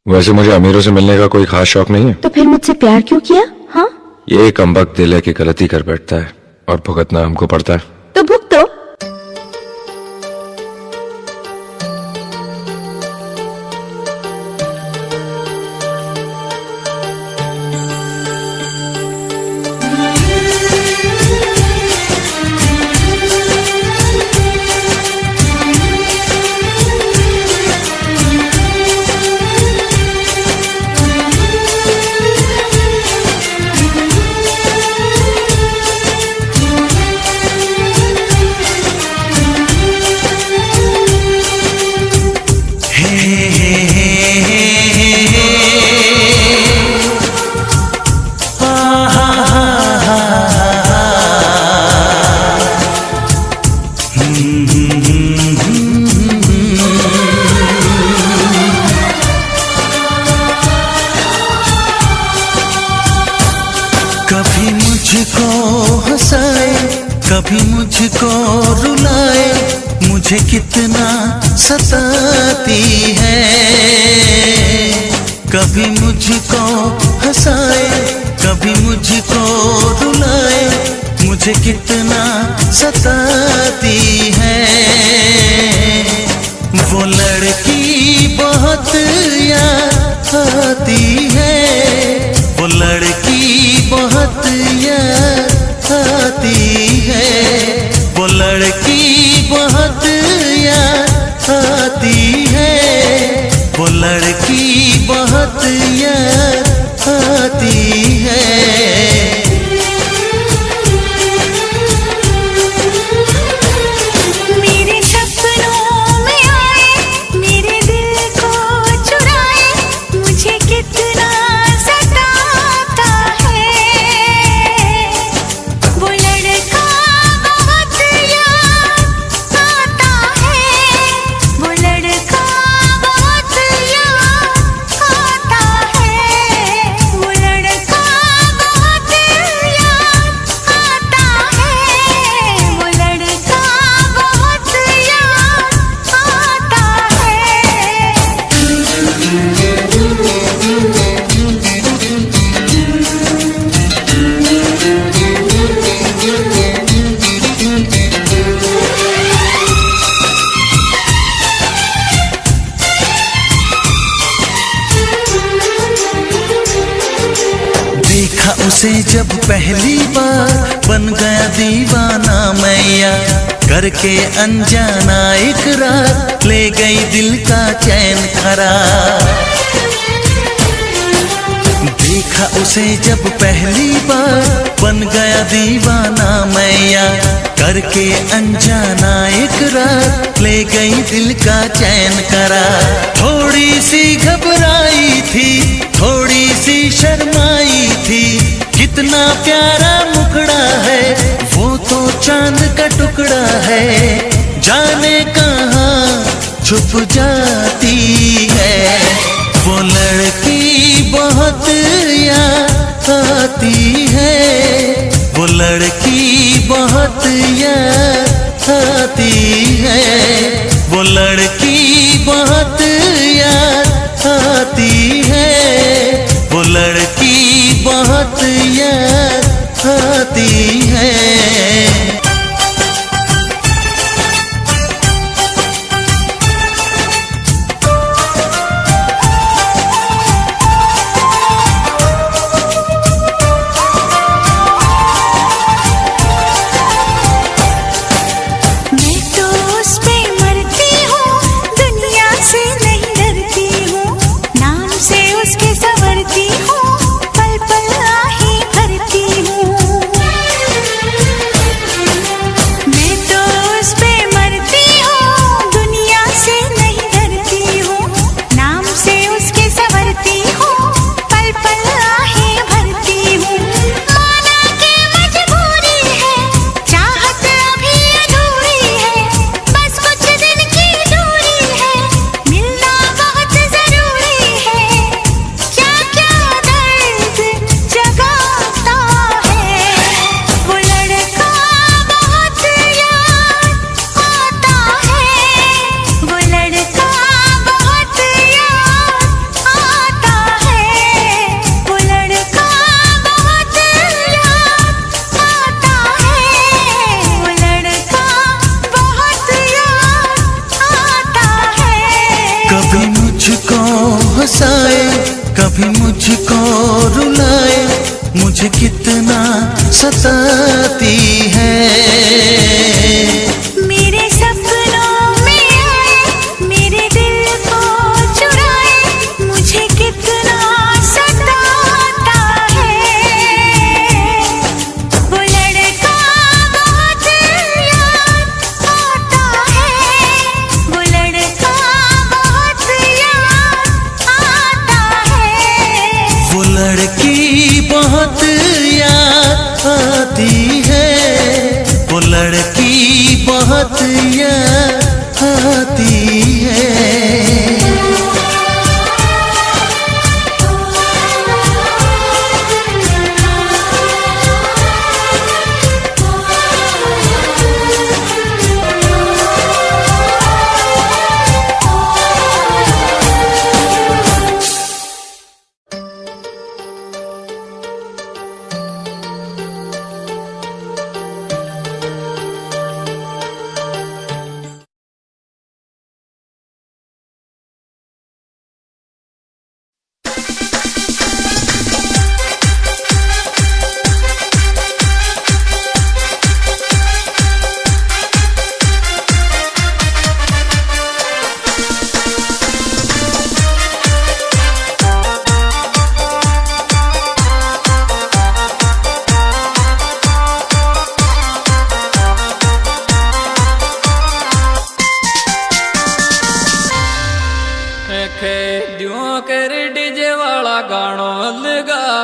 वैसे मुझे अमीरों से मिलने का कोई खास शौक नहीं है। तो फिर मुझसे प्यार क्यों किया? हाँ, ये कमबख्त दिल है कि गलती कर बैठता है और भुगतना हमको पड़ता है। तो भुगतो। कभी मुझको हंसाए, कभी मुझको रुलाए, मुझे कितना सताती है। कभी मुझको हंसाए, कभी मुझको रुलाए, मुझे कितना सताती है। वो लड़की बहुत याद आती है, वो लड़की बहुत याद आती है, वो लड़की बहुत याद आती है, वो लड़की बहुत याद आती है। मेरे सपनों में आए, मेरे दिल को चुराए, मुझे कितना सताता है। वो लड़का बहुत याद आता है, वो लड़का बहुत याद आता है, वो लड़का बहुत याद आता है, वो लड़का बहुत याद आता देखा उसे जब पहली बार, बन गया दीवाना मैया, करके अनजाना इकरार, ले गई दिल का चैन करार। देखा उसे जब पहली बार, बन गया दीवाना मैया, करके अनजाना इकरार, ले गई दिल का चैन करार। थोड़ी सी घबराई थी, थोड़ी सी शर्माई थी, कितना प्यारा मुखड़ा है, वो तो चांद का टुकड़ा है, जाने कहाँ छुप जाती है। वो लड़की बहुत याद आती है, वो लड़की बहुत याद आती है, वो लड़की बहुत याद आती है, वो लड़की बहुत याद आती है। मैं तो उस पे मरती हूँ, दुनिया से नहीं डरती हूँ, ना हंसाए, कभी मुझको रुलाए, मुझे कितना सताती है। मेरे सपनों में आए, मेरे दिल को चुराए, मुझे कितना सताता है। वो लड़का बहुत याद आता है, वो लड़का बहुत याद आता है। वो लड़की बहुत याद आती है, वो लड़की बहुत याद आती है।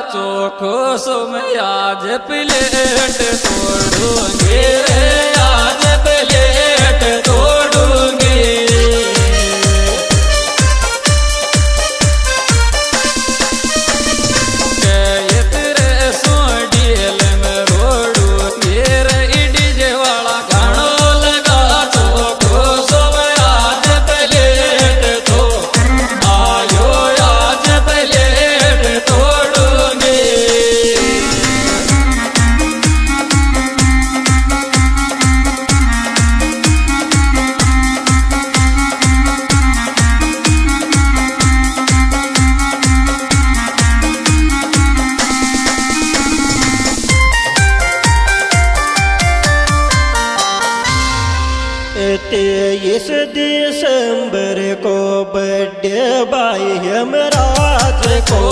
चोखो सो मैं आज प्लेट तोड़ूंगी, आज प्लेट तोड़ूंगी। ये तेरे सो डील में रोड़ूंगी, डीजे वाला गाना लगा चोखो सो मैं आज प्लेट तो आयो, आज प्लेट तोड़ूंगी। इस दिसंबर को बर्थडे भाई हमराज को